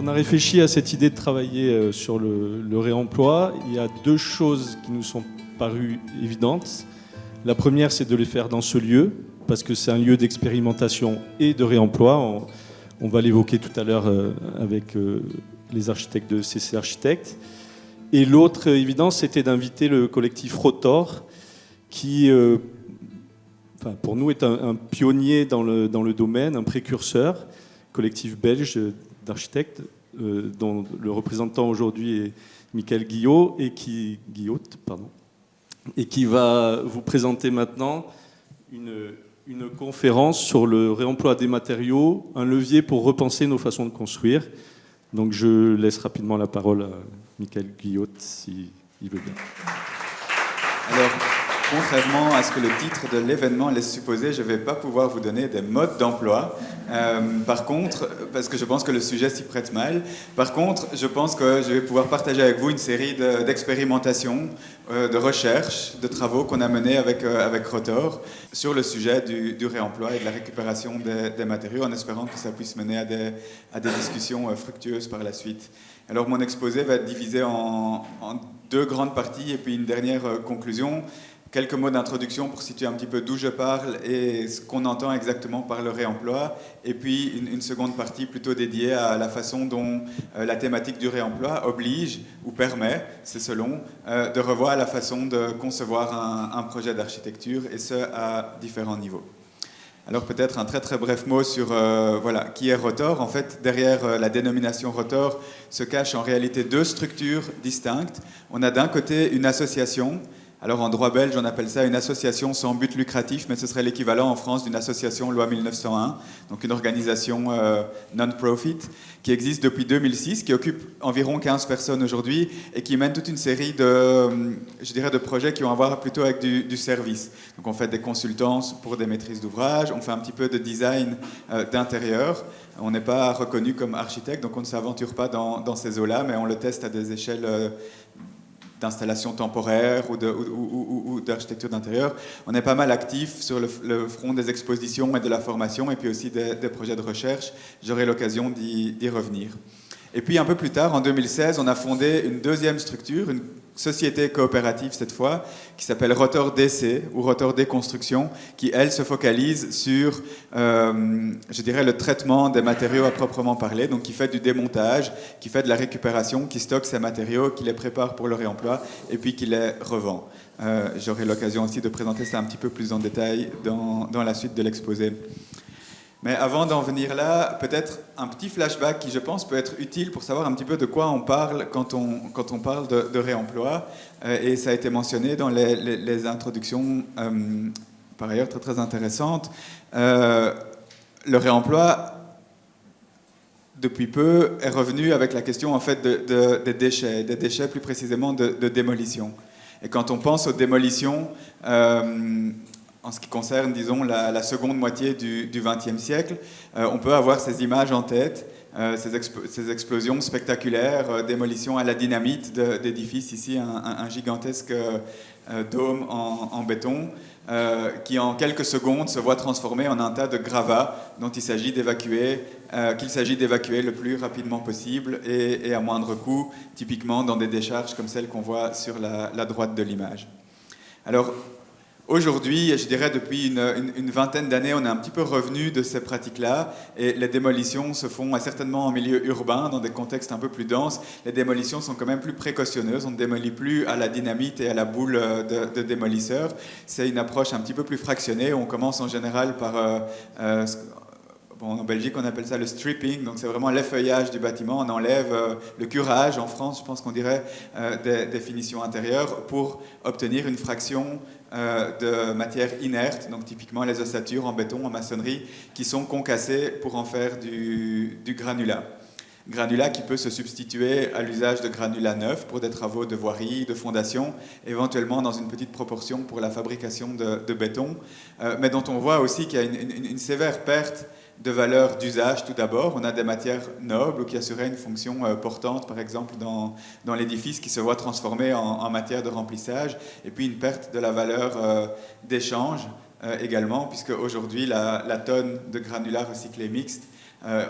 on a réfléchi à cette idée de travailler sur le réemploi, il y a deux choses qui nous sont parues évidentes. La première, c'est de les faire dans ce lieu, parce que c'est un lieu d'expérimentation et de réemploi. On va l'évoquer tout à l'heure avec les architectes de CC Architectes. Et l'autre évidence, c'était d'inviter le collectif Rotor, qui, pour nous, est un pionnier dans le domaine, un précurseur, collectif belge d'architectes, dont le représentant aujourd'hui est Michael Guillot, et qui va vous présenter maintenant une conférence sur le réemploi des matériaux, un levier pour repenser nos façons de construire. Donc je laisse rapidement la parole à Michael Guillot, s'il veut bien. Alors, contrairement à ce que le titre de l'événement laisse supposer, je ne vais pas pouvoir vous donner des modes d'emploi. Par contre, parce que je pense que le sujet s'y prête mal, par contre, je pense que je vais pouvoir partager avec vous une série d'expérimentations, de recherches, de travaux qu'on a menés avec Rotor sur le sujet du réemploi et de la récupération des matériaux, en espérant que ça puisse mener à des discussions fructueuses par la suite. Alors, mon exposé va être divisé en deux grandes parties et puis une dernière conclusion. Quelques mots d'introduction pour situer un petit peu d'où je parle et ce qu'on entend exactement par le réemploi. Et puis une seconde partie plutôt dédiée à la façon dont la thématique du réemploi oblige ou permet, c'est selon, de revoir la façon de concevoir un projet d'architecture, et ce à différents niveaux. Alors peut-être un très très bref mot sur qui est Rotor. En fait, derrière la dénomination Rotor se cachent en réalité deux structures distinctes. On a d'un côté une association. Alors en droit belge, on appelle ça une association sans but lucratif, mais ce serait l'équivalent en France d'une association loi 1901, donc une organisation non-profit, qui existe depuis 2006, qui occupe environ 15 personnes aujourd'hui et qui mène toute une série de projets qui ont à voir plutôt avec du service. Donc on fait des consultances pour des maîtrises d'ouvrage, on fait un petit peu de design d'intérieur. On n'est pas reconnu comme architecte, donc on ne s'aventure pas dans ces eaux-là, mais on le teste à des échelles d'installation temporaire ou d'architecture d'intérieur. On est pas mal actif sur le front des expositions et de la formation, et puis aussi des projets de recherche. J'aurai l'occasion d'y revenir. Et puis un peu plus tard, en 2016, on a fondé une deuxième structure, une société coopérative cette fois, qui s'appelle Rotor DC, ou Rotor Déconstruction, qui, elle, se focalise sur, le traitement des matériaux à proprement parler, donc qui fait du démontage, qui fait de la récupération, qui stocke ces matériaux, qui les prépare pour le réemploi, et puis qui les revend. J'aurai l'occasion aussi de présenter ça un petit peu plus en détail dans la suite de l'exposé. Mais avant d'en venir là, peut-être un petit flashback qui, je pense, peut être utile pour savoir un petit peu de quoi on parle quand on parle de réemploi. Et ça a été mentionné dans les introductions, par ailleurs très très intéressantes. Le réemploi, depuis peu, est revenu avec la question en fait des déchets plus précisément de démolition. Et quand on pense aux démolitions, en ce qui concerne, disons, la seconde moitié du XXe siècle, on peut avoir ces images en tête, ces explosions spectaculaires, démolitions à la dynamite d'édifices, ici un gigantesque dôme en béton, qui en quelques secondes se voit transformé en un tas de gravats dont il s'agit d'évacuer, le plus rapidement possible et à moindre coût, typiquement dans des décharges comme celles qu'on voit sur la droite de l'image. Alors, aujourd'hui, je dirais depuis une vingtaine d'années, on est un petit peu revenu de ces pratiques-là, et les démolitions se font certainement en milieu urbain, dans des contextes un peu plus denses. Les démolitions sont quand même plus précautionneuses, on ne démolit plus à la dynamite et à la boule de démolisseur. C'est une approche un petit peu plus fractionnée, on commence en général par... en Belgique, on appelle ça le stripping, donc c'est vraiment l'effeuillage du bâtiment. On enlève le curage, en France, je pense qu'on dirait, des finitions intérieures pour obtenir une fraction de matière inerte, donc typiquement les ossatures en béton, en maçonnerie, qui sont concassées pour en faire du granulat. Granulat qui peut se substituer à l'usage de granulat neuf pour des travaux de voirie, de fondation, éventuellement dans une petite proportion pour la fabrication de béton, mais dont on voit aussi qu'il y a une sévère perte de valeur d'usage. Tout d'abord, on a des matières nobles qui assuraient une fonction portante, par exemple dans l'édifice, qui se voit transformée en matière de remplissage, et puis une perte de la valeur d'échange également, puisque aujourd'hui la tonne de granulats recyclés mixtes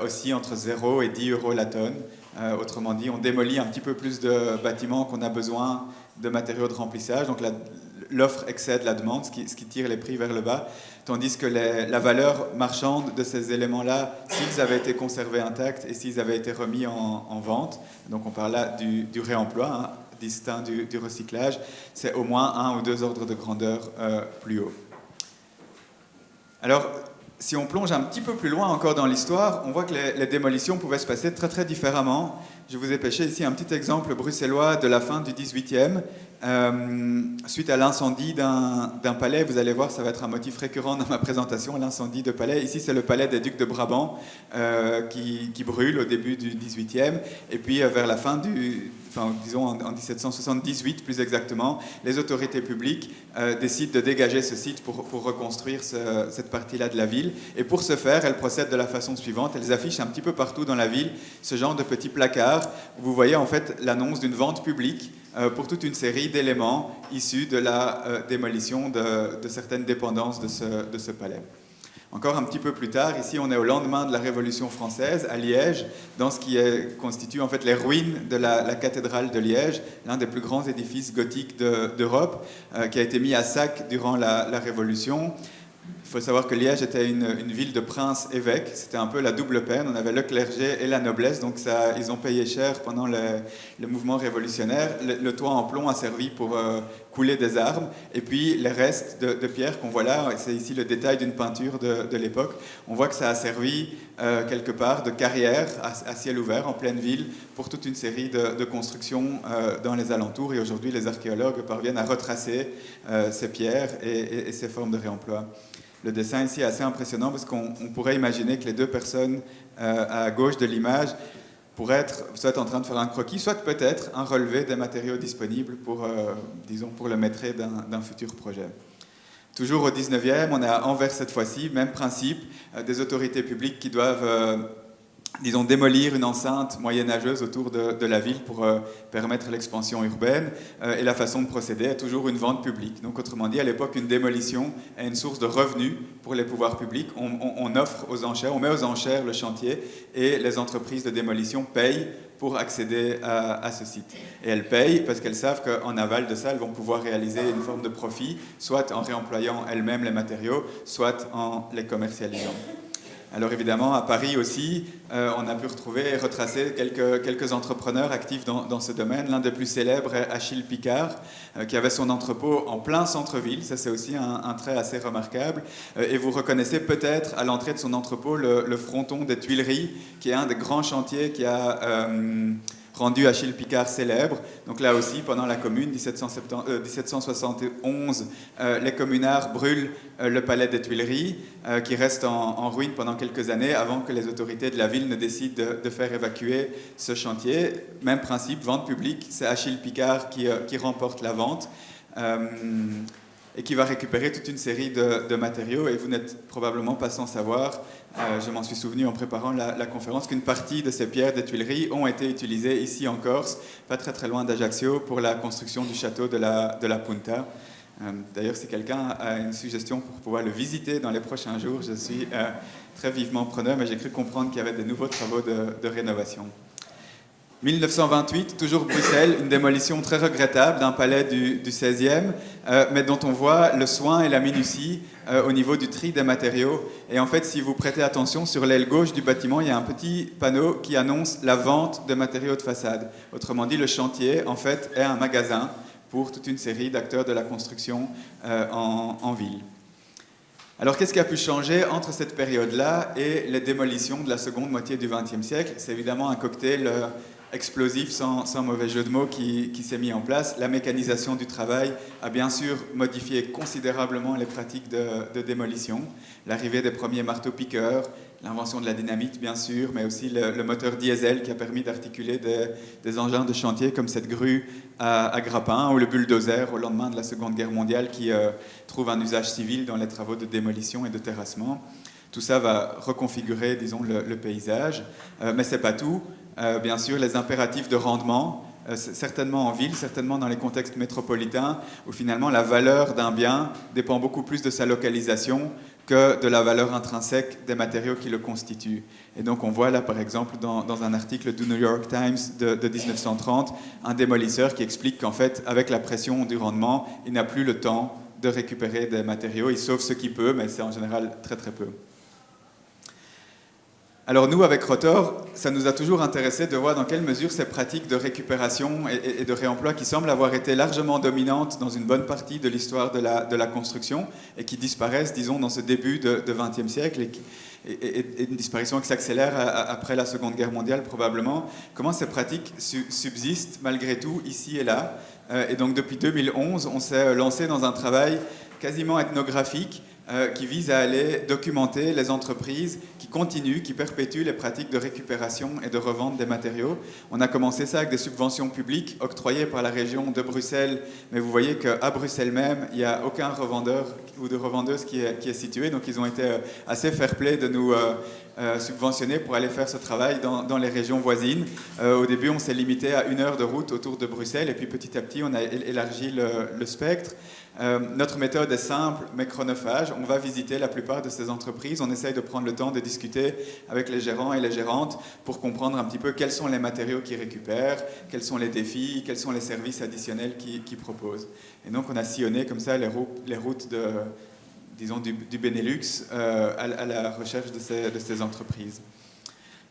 aussi entre 0 et 10 euros la tonne. Autrement dit, on démolit un petit peu plus de bâtiments qu'on a besoin de matériaux de remplissage. Donc l'offre excède la demande, ce qui tire les prix vers le bas. Tandis que la valeur marchande de ces éléments-là, s'ils avaient été conservés intacts et s'ils avaient été remis en vente, donc on parle là du réemploi, hein, distinct du recyclage, c'est au moins 1 ou 2 ordres de grandeur plus haut. Alors, si on plonge un petit peu plus loin encore dans l'histoire, on voit que les démolitions pouvaient se passer très très différemment. Je vous ai pêché ici un petit exemple bruxellois de la fin du XVIIIe. Suite à l'incendie d'un palais, vous allez voir, ça va être un motif récurrent dans ma présentation, l'incendie de palais. Ici, c'est le palais des ducs de Brabant qui brûle au début du XVIIIe. Et puis, vers la fin disons en 1778 plus exactement, les autorités publiques décident de dégager ce site pour reconstruire cette partie-là de la ville. Et pour ce faire, elles procèdent de la façon suivante. Elles affichent un petit peu partout dans la ville ce genre de petits placards où vous voyez en fait l'annonce d'une vente publique pour toute une série d'éléments issus de la démolition de certaines dépendances de ce palais. Encore un petit peu plus tard, ici on est au lendemain de la Révolution française, à Liège, dans ce qui constitue en fait les ruines de la cathédrale de Liège, l'un des plus grands édifices gothiques d'Europe, qui a été mis à sac durant la Révolution. Il faut savoir que Liège était une ville de princes-évêques, c'était un peu la double peine, on avait le clergé et la noblesse, donc ils ont payé cher pendant le mouvement révolutionnaire. Le toit en plomb a servi pour couler des armes, et puis les restes de pierre qu'on voit là, c'est ici le détail d'une peinture de l'époque, on voit que ça a servi quelque part de carrière à ciel ouvert en pleine ville pour toute une série de constructions dans les alentours, et aujourd'hui les archéologues parviennent à retracer ces pierres et ces formes de réemploi. Le dessin ici est assez impressionnant parce qu'on pourrait imaginer que les deux personnes à gauche de l'image pourraient être soit en train de faire un croquis, soit peut-être un relevé des matériaux disponibles pour le maîtrise d'un futur projet. Toujours au 19e, on est à Anvers cette fois-ci, même principe, des autorités publiques qui doivent démolir une enceinte moyenâgeuse autour de la ville pour permettre l'expansion urbaine. Et la façon de procéder est toujours une vente publique. Donc, autrement dit, à l'époque, une démolition est une source de revenus pour les pouvoirs publics. On offre aux enchères, on met aux enchères le chantier et les entreprises de démolition payent pour accéder à ce site. Et elles payent parce qu'elles savent qu'en aval de ça, elles vont pouvoir réaliser une forme de profit, soit en réemployant elles-mêmes les matériaux, soit en les commercialisant. Alors évidemment, à Paris aussi, on a pu retrouver et retracer quelques entrepreneurs actifs dans ce domaine. L'un des plus célèbres est Achille Picard, qui avait son entrepôt en plein centre-ville. Ça, c'est aussi un trait assez remarquable. Et vous reconnaissez peut-être à l'entrée de son entrepôt le fronton des Tuileries, qui est un des grands chantiers qui a rendu Achille Picard célèbre. Donc là aussi, pendant la Commune, 1771, les communards brûlent le palais des Tuileries, qui reste en ruine pendant quelques années, avant que les autorités de la ville ne décident de faire évacuer ce chantier. Même principe, vente publique, c'est Achille Picard qui remporte la vente. Et qui va récupérer toute une série de matériaux. Et vous n'êtes probablement pas sans savoir, je m'en suis souvenu en préparant la conférence, qu'une partie de ces pierres des Tuileries ont été utilisées ici en Corse, pas très très loin d'Ajaccio, pour la construction du château de la Punta. D'ailleurs, si quelqu'un a une suggestion pour pouvoir le visiter dans les prochains jours, je suis très vivement preneur, mais j'ai cru comprendre qu'il y avait des nouveaux travaux de rénovation. 1928, toujours Bruxelles, une démolition très regrettable d'un palais du 16e, mais dont on voit le soin et la minutie au niveau du tri des matériaux. Et en fait, si vous prêtez attention, sur l'aile gauche du bâtiment, il y a un petit panneau qui annonce la vente de matériaux de façade. Autrement dit, le chantier, en fait, est un magasin pour toute une série d'acteurs de la construction en ville. Alors, qu'est-ce qui a pu changer entre cette période-là et les démolitions de la seconde moitié du XXe siècle? C'est évidemment un cocktail explosif, sans mauvais jeu de mots, qui s'est mis en place. La mécanisation du travail a bien sûr modifié considérablement les pratiques de démolition. L'arrivée des premiers marteaux-piqueurs, l'invention de la dynamite bien sûr, mais aussi le moteur diesel qui a permis d'articuler des engins de chantier comme cette grue à grappin ou le bulldozer au lendemain de la Seconde Guerre mondiale qui trouve un usage civil dans les travaux de démolition et de terrassement. Tout ça va reconfigurer, disons, le paysage, mais ce n'est pas tout. Bien sûr, les impératifs de rendement, certainement en ville, certainement dans les contextes métropolitains, où finalement la valeur d'un bien dépend beaucoup plus de sa localisation que de la valeur intrinsèque des matériaux qui le constituent. Et donc on voit là par exemple dans un article du New York Times de 1930, un démolisseur qui explique qu'en fait avec la pression du rendement, il n'a plus le temps de récupérer des matériaux, il sauve ce qu'il peut, mais c'est en général très très peu. Alors nous, avec Rotor, ça nous a toujours intéressé de voir dans quelle mesure ces pratiques de récupération et de réemploi qui semblent avoir été largement dominantes dans une bonne partie de l'histoire de la construction et qui disparaissent, disons, dans ce début de XXe siècle et une disparition qui s'accélère après la Seconde Guerre mondiale probablement, comment ces pratiques subsistent malgré tout ici et là. Et donc depuis 2011, on s'est lancé dans un travail quasiment ethnographique qui vise à aller documenter les entreprises qui continuent, qui perpétuent les pratiques de récupération et de revente des matériaux. On a commencé ça avec des subventions publiques octroyées par la région de Bruxelles, mais vous voyez qu'à Bruxelles même, il n'y a aucun revendeur ou de revendeuse qui est situé, donc ils ont été assez fair-play de nous subventionner pour aller faire ce travail dans les régions voisines. Au début, on s'est limité à 1 heure de route autour de Bruxelles, et puis petit à petit, on a élargi le spectre. Notre méthode est simple mais chronophage. On va visiter la plupart de ces entreprises. On essaye de prendre le temps de discuter avec les gérants et les gérantes pour comprendre un petit peu quels sont les matériaux qu'ils récupèrent, quels sont les défis, quels sont les services additionnels qu'ils proposent. Et donc on a sillonné comme ça les routes disons, du Benelux à la recherche de ces entreprises.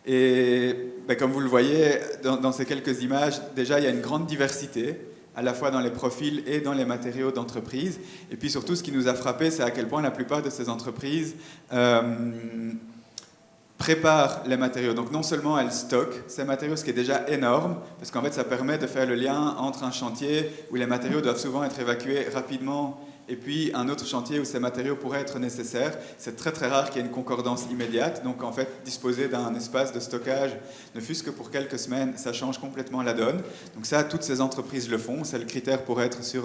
Et comme vous le voyez dans ces quelques images, déjà il y a une grande diversité à la fois dans les profils et dans les matériaux d'entreprise. Et puis surtout, ce qui nous a frappé, c'est à quel point la plupart de ces entreprises préparent les matériaux. Donc non seulement elles stockent ces matériaux, ce qui est déjà énorme, parce qu'en fait ça permet de faire le lien entre un chantier où les matériaux doivent souvent être évacués rapidement et puis un autre chantier où ces matériaux pourraient être nécessaires. C'est très très rare qu'il y ait une concordance immédiate, donc en fait disposer d'un espace de stockage, ne fût-ce que pour quelques semaines, ça change complètement la donne. Donc ça, toutes ces entreprises le font, c'est le critère pour être sur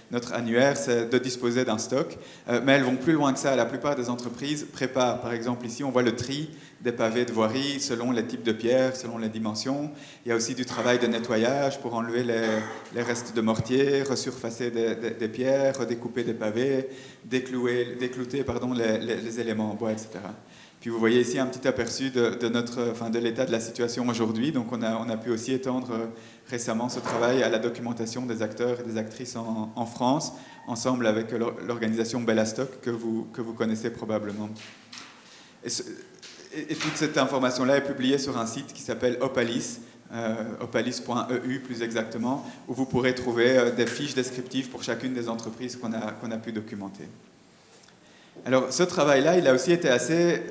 notre annuaire, c'est de disposer d'un stock, mais elles vont plus loin que ça. La plupart des entreprises préparent, par exemple ici on voit le tri des pavés de voirie selon les types de pierres, selon les dimensions. Il y a aussi du travail de nettoyage pour enlever les restes de mortier, resurfacer des pierres, redécouper des pavés, déclouter les éléments en bois, etc. Puis vous voyez ici un petit aperçu de l'état de la situation aujourd'hui. Donc on a pu aussi étendre récemment ce travail à la documentation des acteurs et des actrices en France, ensemble avec l'organisation Bellastock que vous connaissez probablement. Et toute cette information-là est publiée sur un site qui s'appelle Opalis, opalis.eu plus exactement, où vous pourrez trouver des fiches descriptives pour chacune des entreprises qu'on a pu documenter. Alors ce travail-là, il a aussi été assez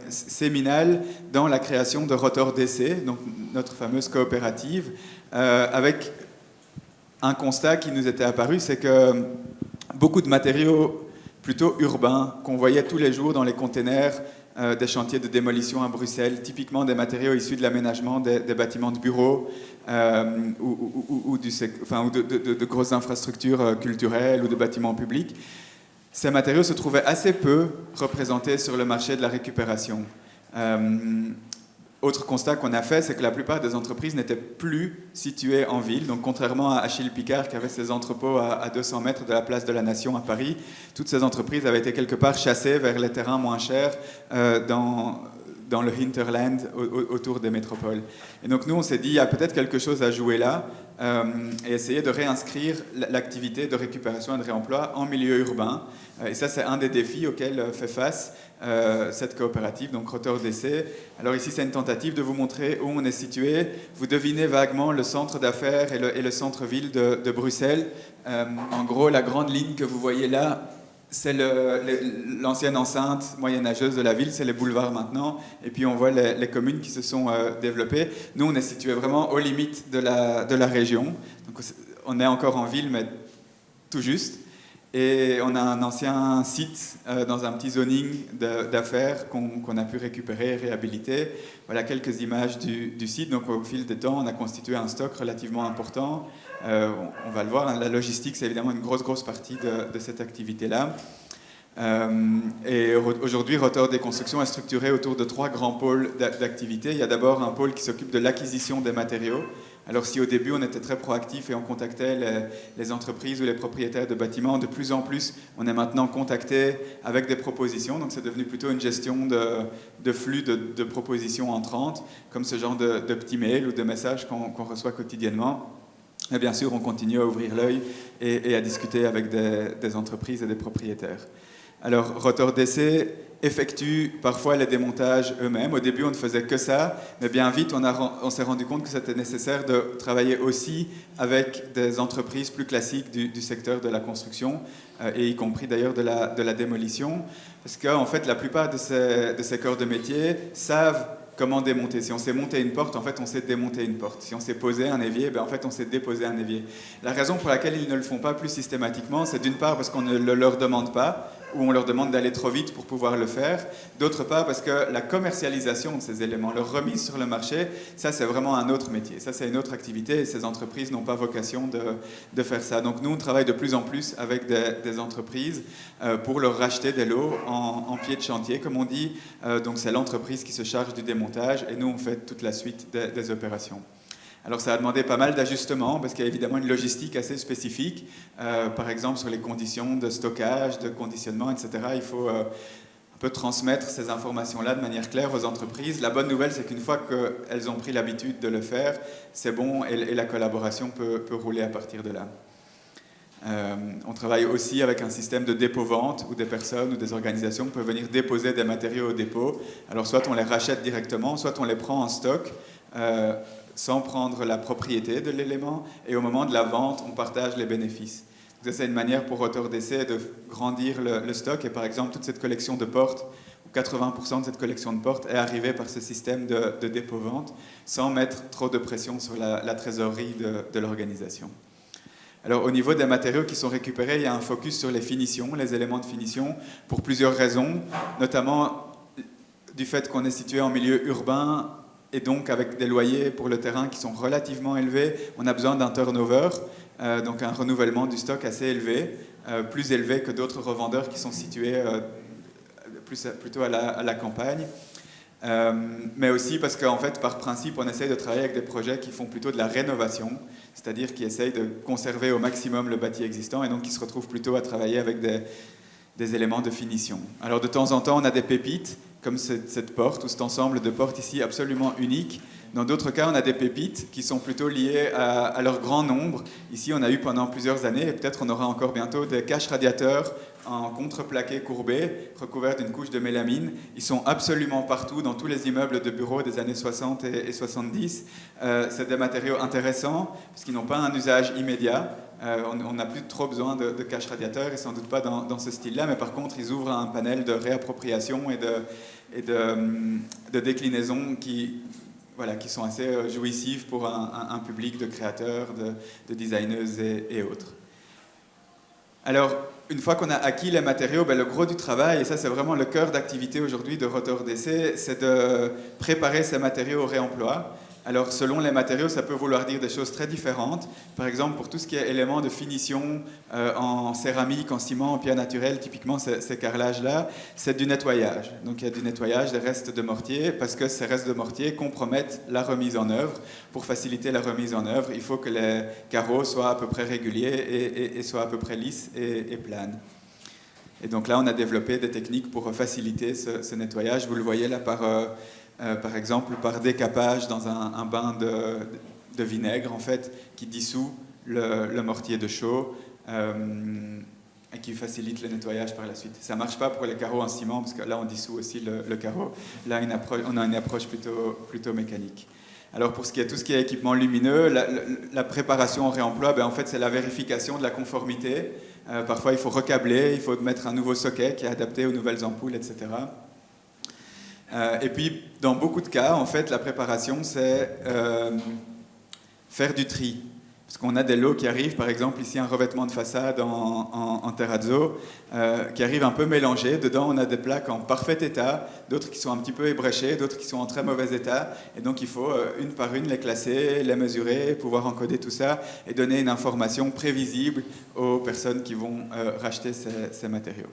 séminal dans la création de Rotor DC, donc notre fameuse coopérative, avec un constat qui nous était apparu, c'est que beaucoup de matériaux plutôt urbains qu'on voyait tous les jours dans les containers des chantiers de démolition à Bruxelles, typiquement des matériaux issus de l'aménagement des bâtiments de bureaux ou de grosses infrastructures culturelles ou de bâtiments publics. Ces matériaux se trouvaient assez peu représentés sur le marché de la récupération. Autre constat qu'on a fait, c'est que la plupart des entreprises n'étaient plus situées en ville. Donc, contrairement à Achille Picard, qui avait ses entrepôts à 200 mètres de la place de la Nation à Paris, toutes ces entreprises avaient été quelque part chassées vers les terrains moins chers dans le hinterland autour des métropoles. Et donc, nous, on s'est dit, il y a peut-être quelque chose à jouer là et essayer de réinscrire l'activité de récupération et de réemploi en milieu urbain. Et ça, c'est un des défis auxquels fait face cette coopérative, donc Rotor DC. Alors ici, c'est une tentative de vous montrer où on est situé. Vous devinez vaguement le centre d'affaires et le centre-ville de Bruxelles. En gros, la grande ligne que vous voyez là, c'est l'ancienne enceinte moyenâgeuse de la ville, c'est les boulevards maintenant. Et puis on voit les communes qui se sont développées. Nous, on est situé vraiment aux limites de la région. Donc, on est encore en ville, mais tout juste. Et on a un ancien site dans un petit zoning d'affaires qu'on a pu récupérer et réhabiliter. Voilà quelques images du site. Donc au fil des temps, on a constitué un stock relativement important. On va le voir, hein, la logistique, c'est évidemment une grosse partie de cette activité-là. Et aujourd'hui, Rotor des Constructions est structuré autour de 3 grands pôles d'activité. Il y a d'abord un pôle qui s'occupe de l'acquisition des matériaux. Alors si au début on était très proactif et on contactait les entreprises ou les propriétaires de bâtiments, de plus en plus on est maintenant contacté avec des propositions, donc c'est devenu plutôt une gestion de flux de propositions entrantes, comme ce genre de petits mails ou de messages qu'on reçoit quotidiennement. Et bien sûr on continue à ouvrir l'œil et à discuter avec des entreprises et des propriétaires. Alors Rotor DC effectuent parfois les démontages eux-mêmes. Au début, on ne faisait que ça, mais bien vite, on s'est rendu compte que c'était nécessaire de travailler aussi avec des entreprises plus classiques du secteur de la construction, et y compris d'ailleurs de la démolition, parce qu'en fait, la plupart de ces corps de métier savent comment démonter. Si on sait monter une porte, en fait, on sait démonter une porte. Si on sait poser un évier, en fait, on sait déposer un évier. La raison pour laquelle ils ne le font pas plus systématiquement, c'est d'une part parce qu'on ne le leur demande pas, ou on leur demande d'aller trop vite pour pouvoir le faire. D'autre part, parce que la commercialisation de ces éléments, leur remise sur le marché, ça c'est vraiment un autre métier. Ça c'est une autre activité et ces entreprises n'ont pas vocation de faire ça. Donc nous, on travaille de plus en plus avec des entreprises pour leur racheter des lots en pied de chantier, comme on dit. Donc c'est l'entreprise qui se charge du démontage et nous, on fait toute la suite des opérations. Alors ça a demandé pas mal d'ajustements parce qu'il y a évidemment une logistique assez spécifique. Par exemple, sur les conditions de stockage, de conditionnement, etc. Il faut un peu transmettre ces informations-là de manière claire aux entreprises. La bonne nouvelle, c'est qu'une fois qu'elles ont pris l'habitude de le faire, c'est bon et la collaboration peut rouler à partir de là. On travaille aussi avec un système de dépôt-vente où des personnes ou des organisations peuvent venir déposer des matériaux au dépôt. Alors soit on les rachète directement, soit on les prend en stock sans prendre la propriété de l'élément, et au moment de la vente, on partage les bénéfices. C'est une manière pour Rotor DC de grandir le stock, et par exemple, toute cette collection de portes, 80% de cette collection de portes est arrivée par ce système de dépôt-vente, sans mettre trop de pression sur la trésorerie de l'organisation. Alors au niveau des matériaux qui sont récupérés, il y a un focus sur les finitions, les éléments de finition, pour plusieurs raisons, notamment du fait qu'on est situé en milieu urbain, et donc avec des loyers pour le terrain qui sont relativement élevés, on a besoin d'un turnover, donc un renouvellement du stock assez élevé, plus élevé que d'autres revendeurs qui sont situés plutôt à la campagne. Mais aussi parce qu'en fait, par principe, on essaye de travailler avec des projets qui font plutôt de la rénovation, c'est-à-dire qui essayent de conserver au maximum le bâti existant et donc qui se retrouvent plutôt à travailler avec des éléments de finition. Alors de temps en temps, on a des pépites, comme cette porte ou cet ensemble de portes ici absolument unique. Dans d'autres cas, on a des pépites qui sont plutôt liées à leur grand nombre. Ici, on a eu pendant plusieurs années, et peut-être on aura encore bientôt, des caches radiateurs en contreplaqué courbé, recouverts d'une couche de mélamine. Ils sont absolument partout, dans tous les immeubles de bureaux des années 60 et 70. C'est des matériaux intéressants, parce qu'ils n'ont pas un usage immédiat. On n'a plus trop besoin de caches radiateurs, et sans doute pas dans ce style-là, mais par contre, ils ouvrent un panel de réappropriation et de déclinaison qui sont assez jouissifs pour un public de créateurs, de designeuses et autres. Alors, une fois qu'on a acquis les matériaux, le gros du travail, et ça c'est vraiment le cœur d'activité aujourd'hui de Rotor DC, c'est de préparer ces matériaux au réemploi. Alors, selon les matériaux, ça peut vouloir dire des choses très différentes. Par exemple, pour tout ce qui est éléments de finition en céramique, en ciment, en pierre naturelle, typiquement ces carrelages-là, c'est du nettoyage. Donc, il y a du nettoyage des restes de mortier parce que ces restes de mortier compromettent la remise en œuvre. Pour faciliter la remise en œuvre, il faut que les carreaux soient à peu près réguliers et soient à peu près lisses et planes. Et donc là, on a développé des techniques pour faciliter ce nettoyage. Vous le voyez là par exemple, par décapage dans un bain de vinaigre, en fait, qui dissout le mortier de chaux et qui facilite le nettoyage par la suite. Ça ne marche pas pour les carreaux en ciment, parce que là, on dissout aussi le carreau. Là, on a une approche plutôt mécanique. Alors, pour tout ce qui est équipement lumineux, la préparation au réemploi, en fait, c'est la vérification de la conformité. Parfois, il faut recabler, il faut mettre un nouveau socket qui est adapté aux nouvelles ampoules, etc. Et puis, dans beaucoup de cas, en fait, la préparation, c'est faire du tri. Parce qu'on a des lots qui arrivent, par exemple, ici, un revêtement de façade en terrazzo, qui arrive un peu mélangé. Dedans, on a des plaques en parfait état, d'autres qui sont un petit peu ébréchées, d'autres qui sont en très mauvais état. Et donc, il faut, une par une, les classer, les mesurer, pouvoir encoder tout ça et donner une information prévisible aux personnes qui vont racheter ces matériaux.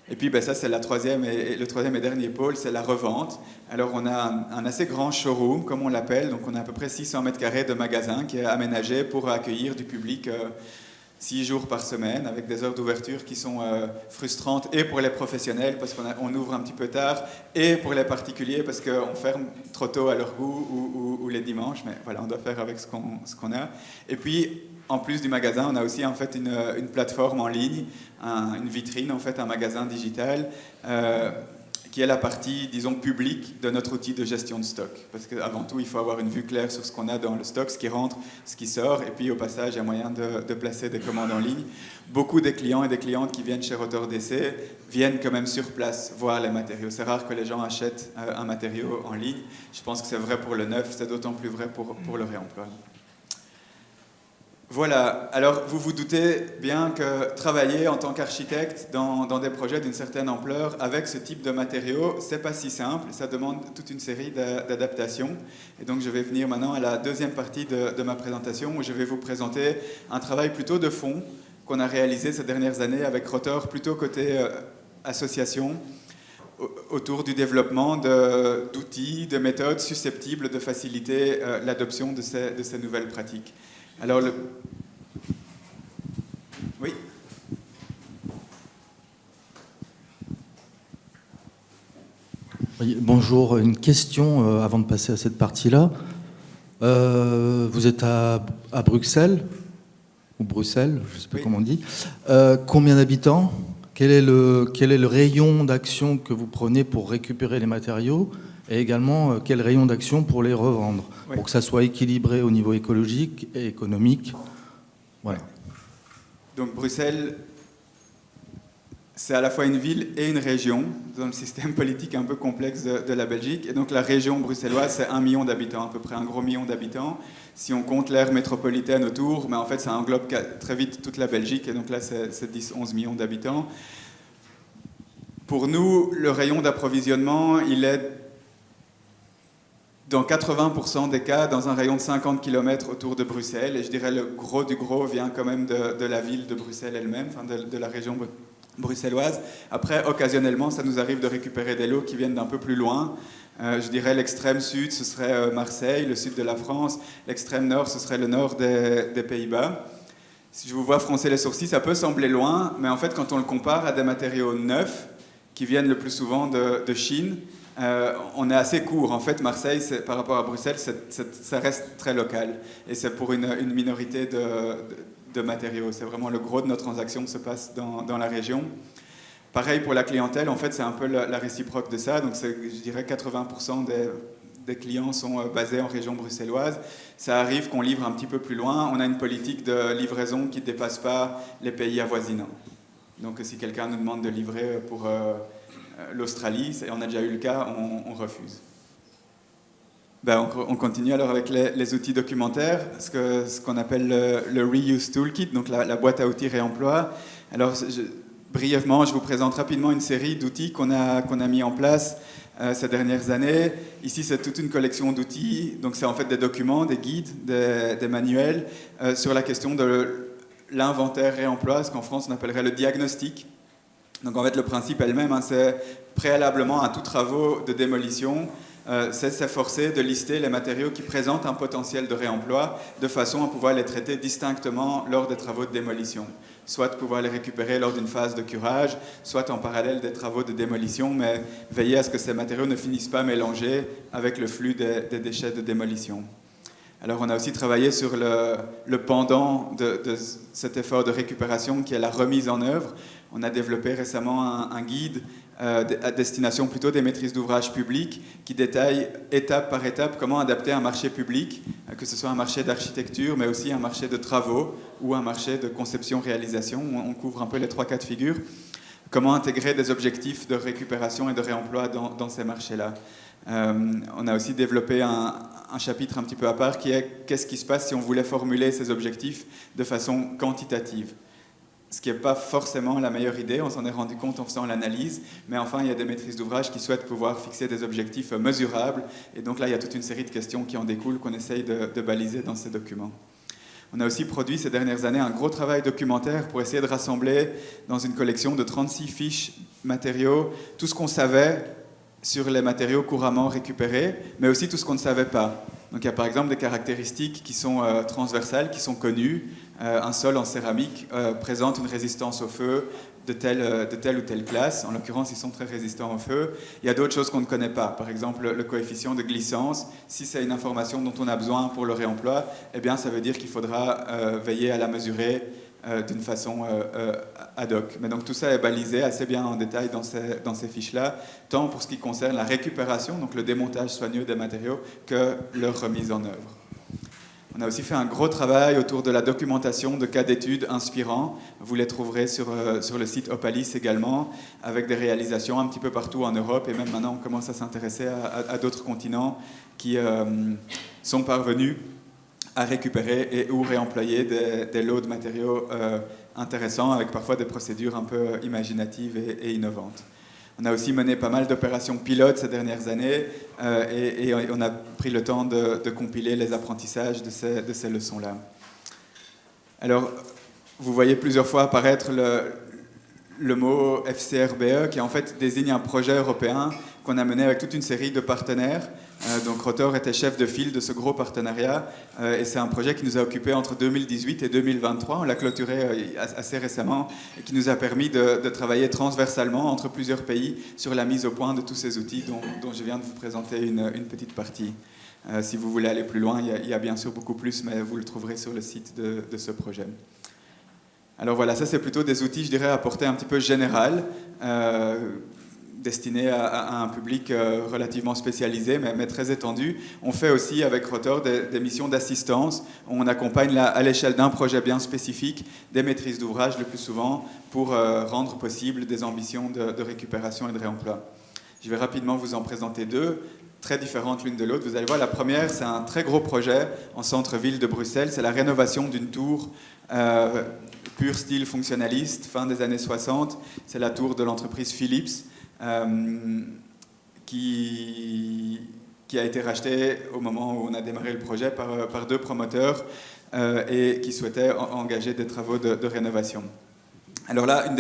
Et puis ça c'est le troisième et dernier pôle, c'est la revente. Alors on a un assez grand showroom, comme on l'appelle, donc on a à peu près 600 mètres carrés de magasin qui est aménagé pour accueillir du public 6 jours par semaine, avec des heures d'ouverture qui sont frustrantes, et pour les professionnels parce qu'on ouvre un petit peu tard, et pour les particuliers parce qu'on ferme trop tôt à leur goût ou les dimanches, mais voilà, on doit faire avec ce qu'on a. Et puis en plus du magasin, on a aussi en fait une plateforme en ligne, une vitrine, en fait, un magasin digital qui est la partie, disons, publique de notre outil de gestion de stock. Parce qu'avant tout, il faut avoir une vue claire sur ce qu'on a dans le stock, ce qui rentre, ce qui sort, et puis au passage, il y a moyen de placer des commandes en ligne. Beaucoup des clients et des clientes qui viennent chez Rotor DC viennent quand même sur place voir les matériaux. C'est rare que les gens achètent un matériau en ligne. Je pense que c'est vrai pour le neuf, c'est d'autant plus vrai pour le réemploi. Voilà, alors vous vous doutez bien que travailler en tant qu'architecte dans des projets d'une certaine ampleur avec ce type de matériaux, c'est pas si simple, ça demande toute une série d'adaptations. Et donc je vais venir maintenant à la deuxième partie de ma présentation où je vais vous présenter un travail plutôt de fond qu'on a réalisé ces dernières années avec Rotor, plutôt côté association, autour du développement d'outils, de méthodes susceptibles de faciliter l'adoption de ces nouvelles pratiques. Alors, oui. Oui, bonjour, une question avant de passer à cette partie-là. Vous êtes à Bruxelles, ou Bruxelles, je ne sais pas comment on dit. Combien d'habitants ? Quel est le rayon d'action que vous prenez pour récupérer les matériaux ? Et également, quel rayon d'action pour les revendre, pour que ça soit équilibré au niveau écologique et économique. Voilà. Donc Bruxelles, c'est à la fois une ville et une région, dans le système politique un peu complexe de la Belgique. Et donc la région bruxelloise, c'est 1 million d'habitants, à peu près un gros million d'habitants. Si on compte l'aire métropolitaine autour, mais en fait ça englobe très vite toute la Belgique, et donc là c'est 10-11 millions d'habitants. Pour nous, le rayon d'approvisionnement, il est dans 80% des cas, dans un rayon de 50 km autour de Bruxelles. Et je dirais le gros du gros vient quand même de la ville de Bruxelles elle-même, enfin de la région bruxelloise. Après, occasionnellement, ça nous arrive de récupérer des lots qui viennent d'un peu plus loin. Je dirais l'extrême sud, ce serait Marseille, le sud de la France. L'extrême nord, ce serait le nord des Pays-Bas. Si je vous vois froncer les sourcils, ça peut sembler loin, mais en fait, quand on le compare à des matériaux neufs, qui viennent le plus souvent de Chine, on est assez court. En fait, Marseille, par rapport à Bruxelles, ça reste très local. Et c'est pour une minorité de matériaux. C'est vraiment le gros de nos transactions se passe dans la région. Pareil pour la clientèle, en fait, c'est un peu la réciproque de ça. Donc, je dirais 80% des clients sont basés en région bruxelloise. Ça arrive qu'on livre un petit peu plus loin. On a une politique de livraison qui ne dépasse pas les pays avoisinants. Donc, si quelqu'un nous demande de livrer pour l'Australie, et on a déjà eu le cas, on refuse. On continue alors avec les outils documentaires, ce qu'on appelle le Reuse Toolkit, donc la boîte à outils réemploi. Alors, brièvement, je vous présente rapidement une série d'outils qu'on a mis en place ces dernières années. Ici, c'est toute une collection d'outils, donc c'est en fait des documents, des guides, des manuels sur la question de l'inventaire réemploi, ce qu'en France on appellerait le diagnostic. Donc en fait le principe elle-même, c'est préalablement à tous travaux de démolition, c'est s'efforcer de lister les matériaux qui présentent un potentiel de réemploi de façon à pouvoir les traiter distinctement lors des travaux de démolition. Soit de pouvoir les récupérer lors d'une phase de curage, soit en parallèle des travaux de démolition, mais veiller à ce que ces matériaux ne finissent pas mélangés avec le flux des déchets de démolition. Alors on a aussi travaillé sur le pendant de cet effort de récupération qui est la remise en œuvre. On a développé récemment un guide à destination plutôt des maîtrises d'ouvrage publics qui détaille étape par étape comment adapter un marché public, que ce soit un marché d'architecture mais aussi un marché de travaux ou un marché de conception-réalisation. On couvre un peu les 3 cas de figure. Comment intégrer des objectifs de récupération et de réemploi dans ces marchés-là. On a aussi développé un chapitre un petit peu à part qui est qu'est-ce qui se passe si on voulait formuler ces objectifs de façon quantitative. Ce qui n'est pas forcément la meilleure idée, on s'en est rendu compte en faisant l'analyse, mais enfin il y a des maîtrises d'ouvrage qui souhaitent pouvoir fixer des objectifs mesurables, et donc là il y a toute une série de questions qui en découlent qu'on essaye de baliser dans ces documents. On a aussi produit ces dernières années un gros travail documentaire pour essayer de rassembler dans une collection de 36 fiches matériaux tout ce qu'on savait sur les matériaux couramment récupérés, mais aussi tout ce qu'on ne savait pas. Donc il y a par exemple des caractéristiques qui sont transversales, qui sont connues. Un sol en céramique présente une résistance au feu de telle ou telle classe. En l'occurrence, ils sont très résistants au feu. Il y a d'autres choses qu'on ne connaît pas. Par exemple, le coefficient de glissance. Si c'est une information dont on a besoin pour le réemploi, eh bien, ça veut dire qu'il faudra veiller à la mesurer d'une façon ad hoc. Mais donc tout ça est balisé assez bien en détail dans ces fiches-là, tant pour ce qui concerne la récupération, donc le démontage soigneux des matériaux, que leur remise en œuvre. On a aussi fait un gros travail autour de la documentation de cas d'études inspirants. Vous les trouverez sur le site Opalis également, avec des réalisations un petit peu partout en Europe, et même maintenant on commence à s'intéresser à d'autres continents qui sont parvenus à récupérer et ou réemployer des lots de matériaux intéressants, avec parfois des procédures un peu imaginatives et innovantes. On a aussi mené pas mal d'opérations pilotes ces dernières années et on a pris le temps de compiler les apprentissages de ces leçons-là. Alors, vous voyez plusieurs fois apparaître le mot FCRBE, qui en fait désigne un projet européen qu'on a mené avec toute une série de partenaires. Donc Rotor était chef de file de ce gros partenariat et c'est un projet qui nous a occupé entre 2018 et 2023. On l'a clôturé assez récemment et qui nous a permis de travailler transversalement entre plusieurs pays sur la mise au point de tous ces outils dont je viens de vous présenter une petite partie. Si vous voulez aller plus loin, il y a bien sûr beaucoup plus, mais vous le trouverez sur le site de ce projet. Alors voilà, ça c'est plutôt des outils, je dirais, à portée un petit peu générale, destinés à un public relativement spécialisé, mais très étendu. On fait aussi avec Rotor des missions d'assistance. On accompagne à l'échelle d'un projet bien spécifique des maîtrises d'ouvrage le plus souvent pour rendre possible des ambitions de récupération et de réemploi. Je vais rapidement vous en présenter deux, très différentes l'une de l'autre. Vous allez voir, la première, c'est un très gros projet en centre-ville de Bruxelles. C'est la rénovation d'une tour pur style fonctionnaliste, fin des années 60. C'est la tour de l'entreprise Philips, qui a été rachetée au moment où on a démarré le projet par deux promoteurs et qui souhaitaient engager des travaux de rénovation. Alors là, un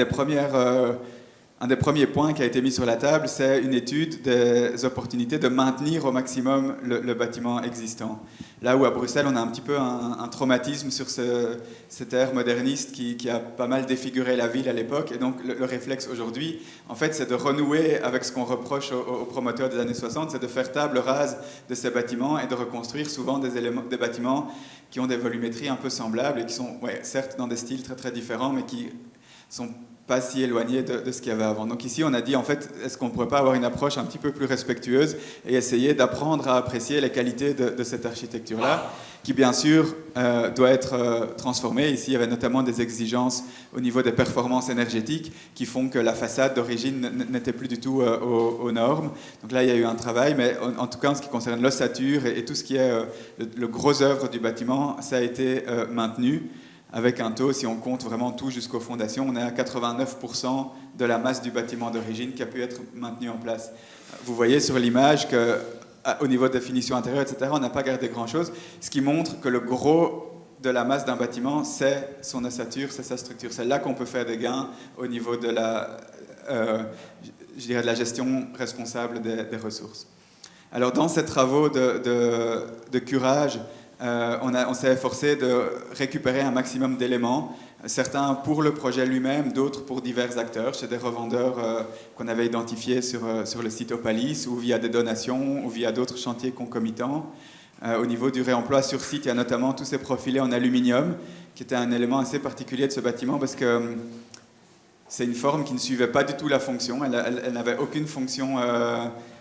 des premiers points qui a été mis sur la table, c'est une étude des opportunités de maintenir au maximum le bâtiment existant. Là où à Bruxelles, on a un petit peu un traumatisme sur cette ère moderniste qui a pas mal défiguré la ville à l'époque. Et donc le réflexe aujourd'hui, en fait, c'est de renouer avec ce qu'on reproche aux promoteurs des années 60, c'est de faire table rase de ces bâtiments et de reconstruire souvent des bâtiments qui ont des volumétries un peu semblables et qui sont, certes, dans des styles très très différents, mais qui sont pas si éloigné de ce qu'il y avait avant. Donc ici, on a dit, en fait, est-ce qu'on ne pourrait pas avoir une approche un petit peu plus respectueuse et essayer d'apprendre à apprécier les qualités de cette architecture-là, qui, bien sûr, doit être transformée. Ici, il y avait notamment des exigences au niveau des performances énergétiques qui font que la façade d'origine n'était plus du tout aux normes. Donc là, il y a eu un travail, mais en tout cas, en ce qui concerne l'ossature et tout ce qui est le gros œuvre du bâtiment, ça a été maintenu, avec un taux, si on compte vraiment tout jusqu'aux fondations, on est à 89% de la masse du bâtiment d'origine qui a pu être maintenue en place. Vous voyez sur l'image qu'au niveau de finition intérieure, etc., on n'a pas gardé grand-chose, ce qui montre que le gros de la masse d'un bâtiment, c'est son ossature, c'est sa structure. C'est là qu'on peut faire des gains au niveau de je dirais de la gestion responsable des ressources. Alors dans ces travaux de curage, on s'est efforcé de récupérer un maximum d'éléments, certains pour le projet lui-même, d'autres pour divers acteurs, chez des revendeurs qu'on avait identifiés sur le site Opalis, ou via des donations, ou via d'autres chantiers concomitants. Au niveau du réemploi sur site, il y a notamment tous ces profilés en aluminium, qui était un élément assez particulier de ce bâtiment, parce que c'est une forme qui ne suivait pas du tout la fonction, elle n'avait aucune fonction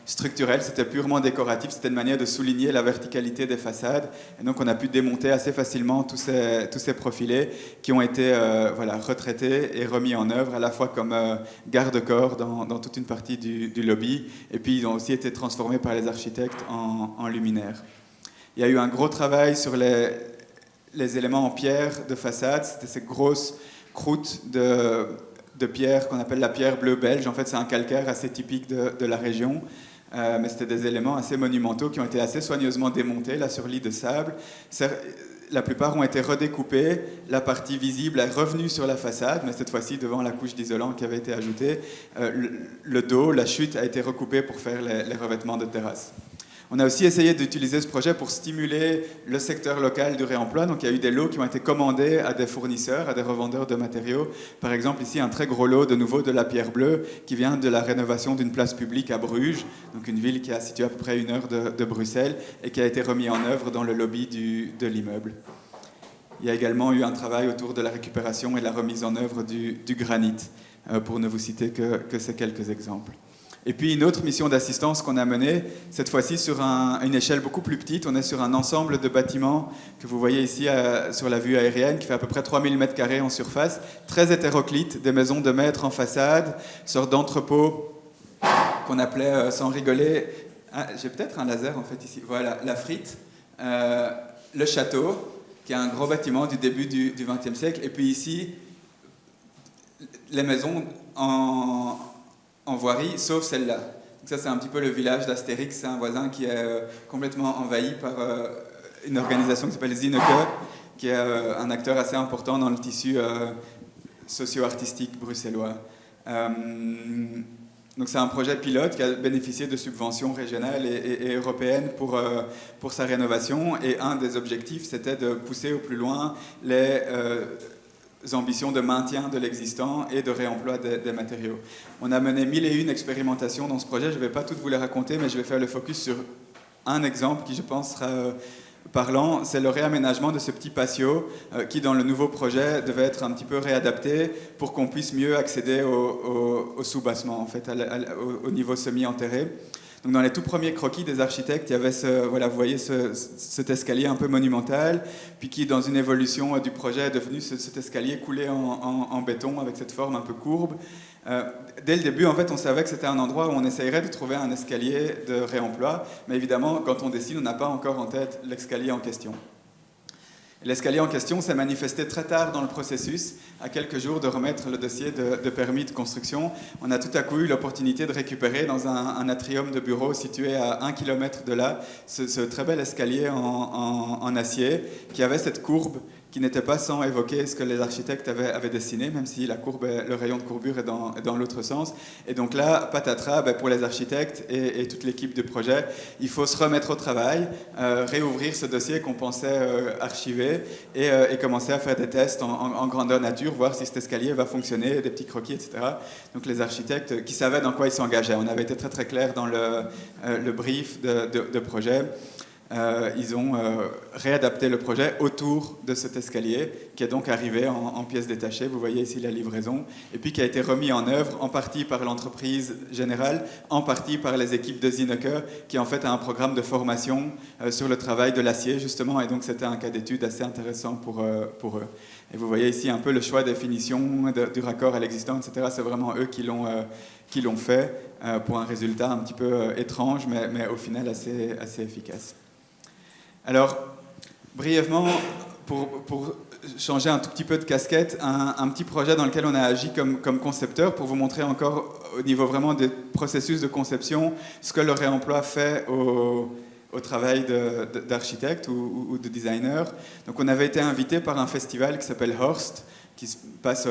structurelle, c'était purement décoratif, c'était une manière de souligner la verticalité des façades, et donc on a pu démonter assez facilement tous ces profilés qui ont été retraités et remis en œuvre à la fois comme garde-corps dans toute une partie du lobby, et puis ils ont aussi été transformés par les architectes en luminaires. Il y a eu un gros travail sur les éléments en pierre de façade, c'était ces grosses croûtes de pierre qu'on appelle la pierre bleue belge. En fait, c'est un calcaire assez typique de la région. Mais c'était des éléments assez monumentaux qui ont été assez soigneusement démontés là sur lit de sable. la plupart ont été redécoupés. La partie visible est revenue sur la façade, mais cette fois-ci devant la couche d'isolant qui avait été ajoutée. Le dos, la chute a été recoupée pour faire les revêtements de terrasse. On a aussi essayé d'utiliser ce projet pour stimuler le secteur local du réemploi. Donc il y a eu des lots qui ont été commandés à des fournisseurs, à des revendeurs de matériaux. Par exemple, ici, un très gros lot de nouveau de la pierre bleue qui vient de la rénovation d'une place publique à Bruges, donc une ville qui est située à peu près 1 heure de Bruxelles et qui a été remis en œuvre dans le lobby de l'immeuble. Il y a également eu un travail autour de la récupération et de la remise en œuvre du granit, pour ne vous citer que ces quelques exemples. Et puis une autre mission d'assistance qu'on a menée, cette fois-ci sur une échelle beaucoup plus petite. On est sur un ensemble de bâtiments que vous voyez ici sur la vue aérienne, qui fait à peu près 3000 m² en surface, très hétéroclite, des maisons de maîtres en façade, sorte d'entrepôts qu'on appelait, sans rigoler, j'ai peut-être un laser en fait ici, voilà, la frite, le château, qui est un gros bâtiment du début du XXe siècle, et puis ici, les maisons en voirie, sauf celle-là. Donc ça, c'est un petit peu le village d'Astérix. C'est un voisin qui est complètement envahi par une organisation qui s'appelle Zinneke, qui est un acteur assez important dans le tissu socio-artistique bruxellois. Donc c'est un projet pilote qui a bénéficié de subventions régionales et européennes pour sa rénovation. Et un des objectifs, c'était de pousser au plus loin les ambitions de maintien de l'existant et de réemploi des matériaux. On a mené 1001 expérimentations dans ce projet. Je ne vais pas toutes vous les raconter, mais je vais faire le focus sur un exemple qui, je pense, sera parlant. C'est le réaménagement de ce petit patio qui, dans le nouveau projet, devait être un petit peu réadapté pour qu'on puisse mieux accéder au sous-bassement, en fait, au niveau semi-enterré. Donc dans les tout premiers croquis des architectes, il y avait vous voyez cet escalier un peu monumental, puis qui, dans une évolution du projet, est devenu cet escalier coulé en béton avec cette forme un peu courbe. Dès le début, en fait, on savait que c'était un endroit où on essayerait de trouver un escalier de réemploi, mais évidemment, quand on dessine, on n'a pas encore en tête l'escalier en question. L'escalier en question s'est manifesté très tard dans le processus, à quelques jours de remettre le dossier de permis de construction. On a tout à coup eu l'opportunité de récupérer dans un atrium de bureau situé à 1 km de là ce très bel escalier en acier qui avait cette courbe qui n'était pas sans évoquer ce que les architectes avaient dessiné, même si la courbe, le rayon de courbure est dans l'autre sens. Et donc là, patatras, pour les architectes et toute l'équipe du projet, il faut se remettre au travail, réouvrir ce dossier qu'on pensait archivé et commencer à faire des tests en grandeur nature, voir si cet escalier va fonctionner, des petits croquis, etc. Donc les architectes qui savaient dans quoi ils s'engageaient. On avait été très très clair dans le brief de projet. Ils ont réadapté le projet autour de cet escalier qui est donc arrivé en pièces détachées, vous voyez ici la livraison, et puis qui a été remis en œuvre en partie par l'entreprise générale, en partie par les équipes de Zinneke, qui en fait a un programme de formation sur le travail de l'acier justement, et donc c'était un cas d'étude assez intéressant pour eux. Et vous voyez ici un peu le choix des finitions, du raccord à l'existant, etc. C'est vraiment eux qui l'ont fait pour un résultat un petit peu étrange, mais au final assez efficace. Alors, brièvement, pour changer un tout petit peu de casquette, un petit projet dans lequel on a agi comme concepteur pour vous montrer encore au niveau vraiment des processus de conception ce que le réemploi fait au travail d'architecte ou de designer. Donc on avait été invité par un festival qui s'appelle Horst, qui se passe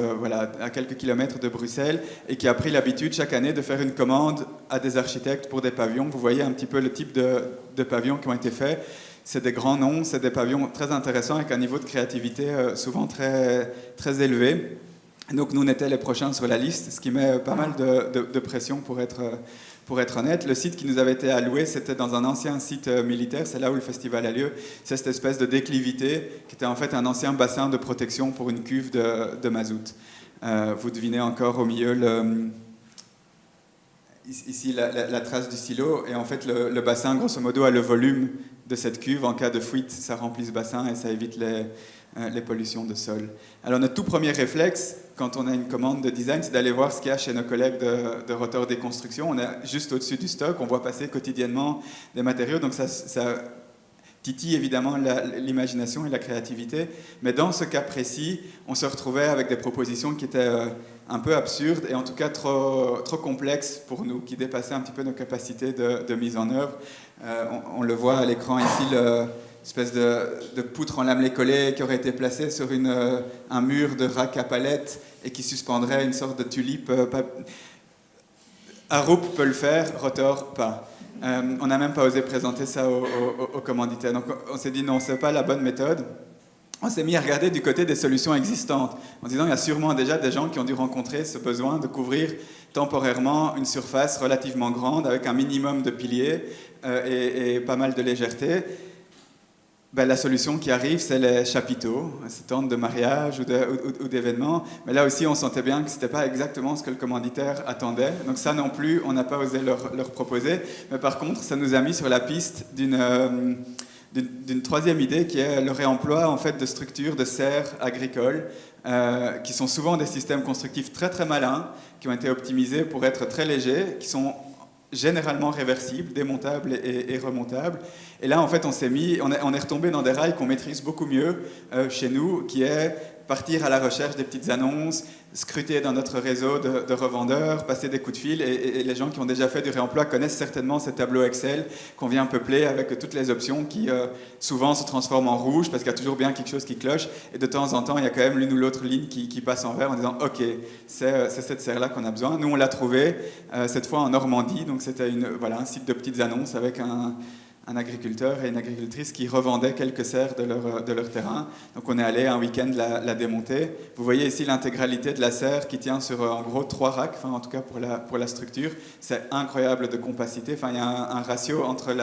à quelques kilomètres de Bruxelles et qui a pris l'habitude chaque année de faire une commande à des architectes pour des pavillons. Vous voyez un petit peu le type de pavillons qui ont été faits. C'est des grands noms, c'est des pavillons très intéressants avec un niveau de créativité souvent très, très élevé. Donc nous, on était les prochains sur la liste, ce qui met pas mal de pression pour être honnête. Le site qui nous avait été alloué, c'était dans un ancien site militaire, c'est là où le festival a lieu. C'est cette espèce de déclivité qui était en fait un ancien bassin de protection pour une cuve de mazout. Vous devinez encore au milieu ici la trace du silo, et en fait le bassin, grosso modo, a le volume de cette cuve. En cas de fuite, ça remplit ce bassin et ça évite les pollutions de sol. Alors notre tout premier réflexe, quand on a une commande de design, c'est d'aller voir ce qu'il y a chez nos collègues de Rotor Déconstruction. On est juste au-dessus du stock, on voit passer quotidiennement des matériaux, donc ça titille évidemment l'imagination et la créativité. Mais dans ce cas précis, on se retrouvait avec des propositions qui étaient un peu absurdes et en tout cas trop complexes pour nous, qui dépassaient un petit peu nos capacités de mise en œuvre. On le voit à l'écran ici, espèce de poutre en lamelé collé qui aurait été placée sur un mur de rack à palettes et qui suspendrait une sorte de tulipe. Arup peut le faire, Rotor pas. On n'a même pas osé présenter ça au commanditaire. Donc on s'est dit non, c'est pas la bonne méthode. On s'est mis à regarder du côté des solutions existantes, en disant il y a sûrement déjà des gens qui ont dû rencontrer ce besoin de couvrir temporairement une surface relativement grande avec un minimum de piliers et pas mal de légèreté. La solution qui arrive, c'est les chapiteaux, ces tentes de mariage ou d'événements. Mais là aussi, on sentait bien que ce n'était pas exactement ce que le commanditaire attendait. Donc ça non plus, on n'a pas osé leur proposer. Mais par contre, ça nous a mis sur la piste d'une troisième idée qui est le réemploi en fait, de structures de serres agricoles qui sont souvent des systèmes constructifs très très malins, qui ont été optimisés pour être très légers, qui sont généralement réversibles, démontables et remontables. Et là, en fait, on est retombé dans des rails qu'on maîtrise beaucoup mieux chez nous, qui est partir à la recherche des petites annonces, scruter dans notre réseau de revendeurs, passer des coups de fil. Et les gens qui ont déjà fait du réemploi connaissent certainement ces tableaux Excel qu'on vient peupler avec toutes les options qui souvent se transforment en rouge parce qu'il y a toujours bien quelque chose qui cloche. Et de temps en temps, il y a quand même l'une ou l'autre ligne qui passe en vert en disant « Ok, c'est cette serre-là qu'on a besoin ». Nous, on l'a trouvée cette fois en Normandie. Donc c'était un site de petites annonces avec un agriculteur et une agricultrice qui revendaient quelques serres de leur terrain. Donc on est allé un week-end la démonter. Vous voyez ici l'intégralité de la serre qui tient sur en gros 3 racks, en tout cas pour la structure. C'est incroyable de compacité. Il y a un ratio entre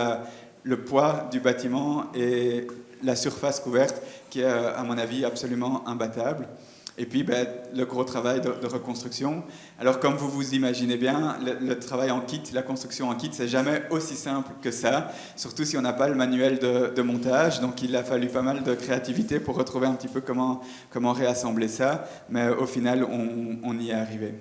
le poids du bâtiment et la surface couverte qui est à mon avis absolument imbattable. Et puis le gros travail de reconstruction. Alors comme vous vous imaginez bien, le travail en kit, la construction en kit, c'est jamais aussi simple que ça, surtout si on n'a pas le manuel de montage. Donc il a fallu pas mal de créativité pour retrouver un petit peu comment réassembler ça, mais au final on y est arrivé.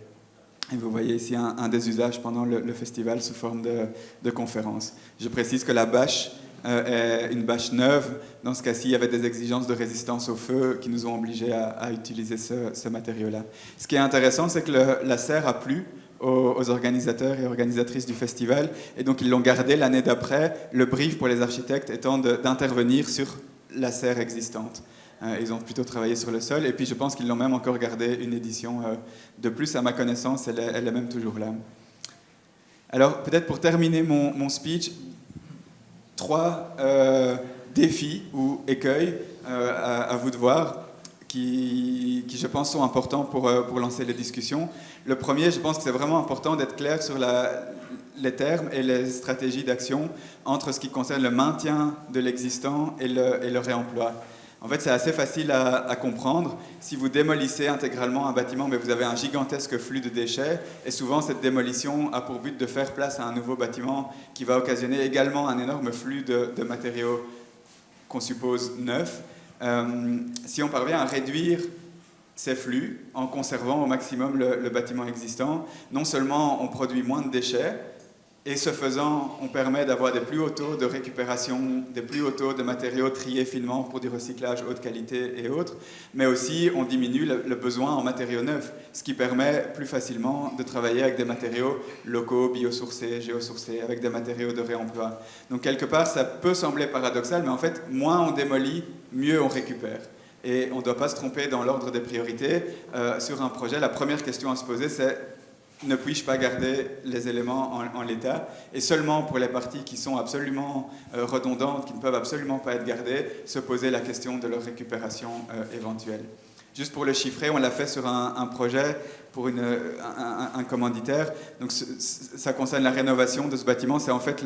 Et vous voyez ici un des usages pendant le festival sous forme de conférence. Je précise que la bâche est une bâche neuve. Dans ce cas-ci, il y avait des exigences de résistance au feu qui nous ont obligés à utiliser ce matériau-là. Ce qui est intéressant, c'est que la serre a plu aux organisateurs et organisatrices du festival, et donc ils l'ont gardé l'année d'après, le brief pour les architectes étant d'intervenir sur la serre existante. Ils ont plutôt travaillé sur le sol, et puis je pense qu'ils l'ont même encore gardé une édition de plus, à ma connaissance, elle est même toujours là. Alors peut-être pour terminer mon speech, 3 défis ou écueils à vous de voir qui, je pense, sont importants pour lancer les discussions. Le premier, je pense que c'est vraiment important d'être clair sur les termes et les stratégies d'action entre ce qui concerne le maintien de l'existant et le réemploi. En fait, c'est assez facile à comprendre. Si vous démolissez intégralement un bâtiment, mais vous avez un gigantesque flux de déchets, et souvent cette démolition a pour but de faire place à un nouveau bâtiment qui va occasionner également un énorme flux de matériaux qu'on suppose neufs. Si on parvient à réduire ces flux en conservant au maximum le bâtiment existant, non seulement on produit moins de déchets, et ce faisant, on permet d'avoir des plus hauts taux de récupération, des plus hauts taux de matériaux triés finement pour du recyclage haute qualité et autres, mais aussi on diminue le besoin en matériaux neufs, ce qui permet plus facilement de travailler avec des matériaux locaux, biosourcés, géosourcés, avec des matériaux de réemploi. Donc quelque part, ça peut sembler paradoxal, mais en fait, moins on démolit, mieux on récupère. Et on ne doit pas se tromper dans l'ordre des priorités. Sur un projet, la première question à se poser, c'est: ne puis-je pas garder les éléments en l'état? Et seulement pour les parties qui sont absolument redondantes, qui ne peuvent absolument pas être gardées, se poser la question de leur récupération éventuelle. Juste pour le chiffrer, on l'a fait sur un projet pour un commanditaire. Donc ça concerne la rénovation de ce bâtiment. C'est en fait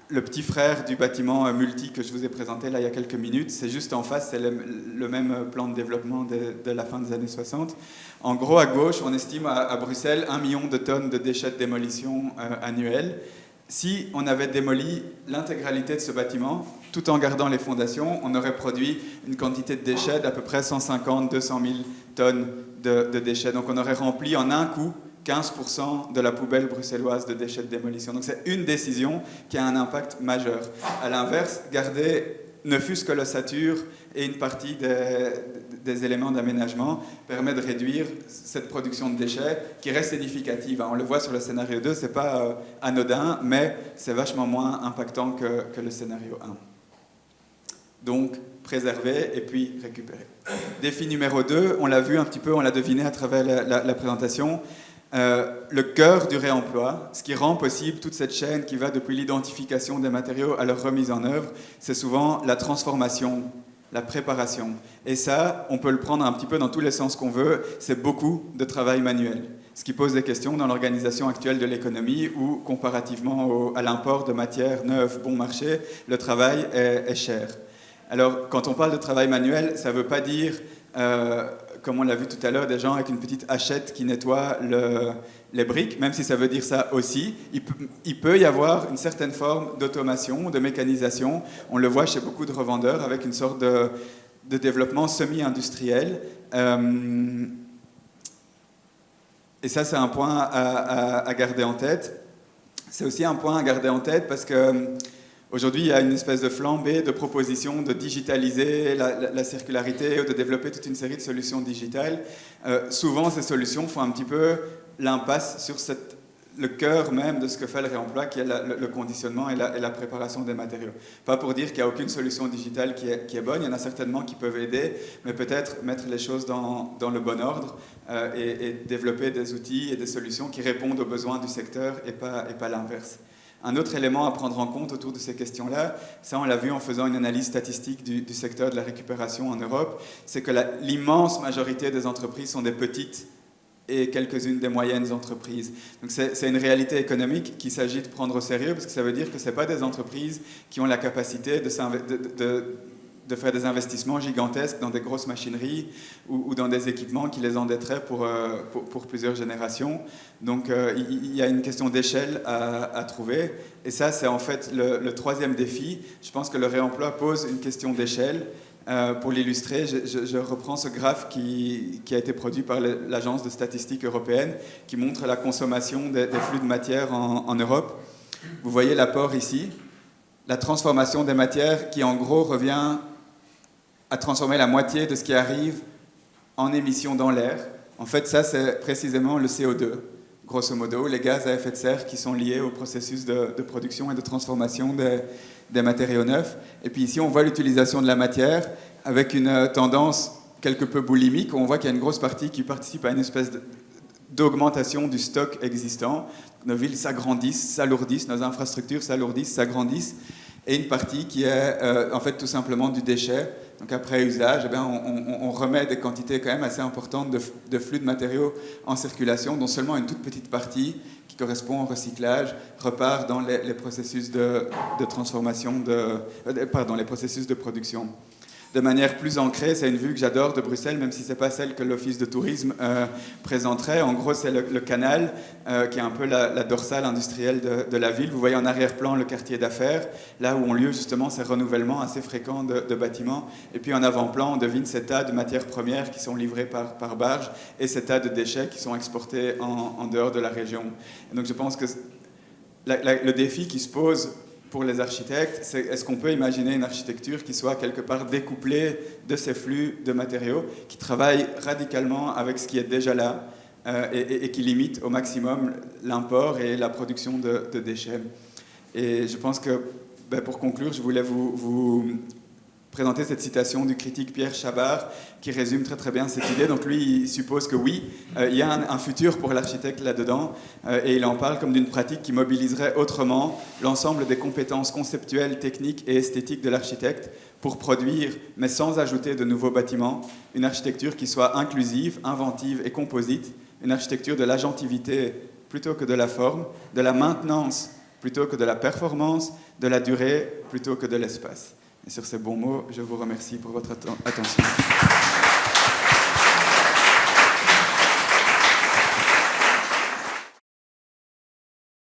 le petit frère du bâtiment multi que je vous ai présenté là il y a quelques minutes. C'est juste en face, c'est le même plan de développement de la fin des années 60. En gros, à gauche, on estime à Bruxelles 1 million de tonnes de déchets de démolition annuels. Si on avait démoli l'intégralité de ce bâtiment, tout en gardant les fondations, on aurait produit une quantité de déchets d'à peu près 150-200 000 tonnes de déchets. Donc on aurait rempli en un coup 15% de la poubelle bruxelloise de déchets de démolition. Donc c'est une décision qui a un impact majeur. À l'inverse, garder ne fût-ce que l'ossature et une partie des éléments d'aménagement permet de réduire cette production de déchets qui reste significative. On le voit sur le scénario 2, ce n'est pas anodin, mais c'est vachement moins impactant que le scénario 1. donc préserver et puis récupérer. Défi numéro 2, on l'a vu un petit peu, on l'a deviné à travers la présentation, le cœur du réemploi, ce qui rend possible toute cette chaîne qui va depuis l'identification des matériaux à leur remise en œuvre, c'est souvent la transformation, la préparation. Et ça, on peut le prendre un petit peu dans tous les sens qu'on veut, c'est beaucoup de travail manuel. Ce qui pose des questions dans l'organisation actuelle de l'économie où, comparativement à l'import de matières neuves bon marché, le travail est cher. Alors, quand on parle de travail manuel, ça ne veut pas dire, comme on l'a vu tout à l'heure, des gens avec une petite hachette qui nettoient les briques, même si ça veut dire ça aussi. Il peut y avoir une certaine forme d'automation, de mécanisation. On le voit chez beaucoup de revendeurs avec une sorte de développement semi-industriel. Et ça, c'est un point à garder en tête. C'est aussi un point à garder en tête parce que aujourd'hui, il y a une espèce de flambée de propositions de digitaliser la circularité ou de développer toute une série de solutions digitales. Souvent, ces solutions font un petit peu l'impasse sur le cœur même de ce que fait le réemploi, qui est le conditionnement et la préparation des matériaux. Pas pour dire qu'il n'y a aucune solution digitale qui est bonne, il y en a certainement qui peuvent aider, mais peut-être mettre les choses dans le bon ordre et développer des outils et des solutions qui répondent aux besoins du secteur et pas l'inverse. Un autre élément à prendre en compte autour de ces questions-là, ça on l'a vu en faisant une analyse statistique du secteur de la récupération en Europe, c'est que l'immense majorité des entreprises sont des petites et quelques-unes des moyennes entreprises. Donc c'est une réalité économique qu'il s'agit de prendre au sérieux, parce que ça veut dire que ce n'est pas des entreprises qui ont la capacité de faire des investissements gigantesques dans des grosses machineries ou dans des équipements qui les endetteraient pour plusieurs générations. Donc il y a une question d'échelle à trouver. Et ça, c'est en fait le troisième défi. Je pense que le réemploi pose une question d'échelle. Pour l'illustrer, je reprends ce graphe qui a été produit par l'Agence de statistique européenne qui montre la consommation des flux de matière en Europe. Vous voyez l'apport ici, la transformation des matières qui en gros revient à transformer la moitié de ce qui arrive en émissions dans l'air. En fait, ça c'est précisément le CO2, grosso modo, les gaz à effet de serre qui sont liés au processus de production et de transformation des matériaux neufs. Et puis ici, on voit l'utilisation de la matière avec une tendance quelque peu boulimique, où on voit qu'il y a une grosse partie qui participe à une espèce d'augmentation du stock existant. Nos villes s'agrandissent, s'alourdissent, nos infrastructures s'alourdissent, s'agrandissent, et une partie qui est en fait tout simplement du déchet. Donc après usage, eh bien, on remet des quantités quand même assez importantes de flux de matériaux en circulation, dont seulement une toute petite partie qui correspond au recyclage repart dans les processus de transformation, les processus de production. De manière plus ancrée, c'est une vue que j'adore de Bruxelles, même si ce n'est pas celle que l'Office de tourisme présenterait. En gros, c'est le canal, qui est un peu la dorsale industrielle de la ville. Vous voyez en arrière-plan le quartier d'affaires, là où ont lieu justement ces renouvellements assez fréquents de bâtiments. Et puis en avant-plan, on devine ces tas de matières premières qui sont livrées par barge et ces tas de déchets qui sont exportés en dehors de la région. Et donc je pense que le défi qui se pose pour les architectes, c'est est-ce qu'on peut imaginer une architecture qui soit quelque part découplée de ces flux de matériaux, qui travaille radicalement avec ce qui est déjà là et qui limite au maximum l'import et la production de déchets. Et je pense que, pour conclure, je voulais vous présenter cette citation du critique Pierre Chabard qui résume très très bien cette idée. Donc lui, il suppose que oui, il y a un futur pour l'architecte là-dedans et il en parle comme d'une pratique qui mobiliserait autrement l'ensemble des compétences conceptuelles, techniques et esthétiques de l'architecte pour produire, mais sans ajouter de nouveaux bâtiments, une architecture qui soit inclusive, inventive et composite, une architecture de l'agentivité plutôt que de la forme, de la maintenance plutôt que de la performance, de la durée plutôt que de l'espace. Et sur ces bons mots, je vous remercie pour votre attention.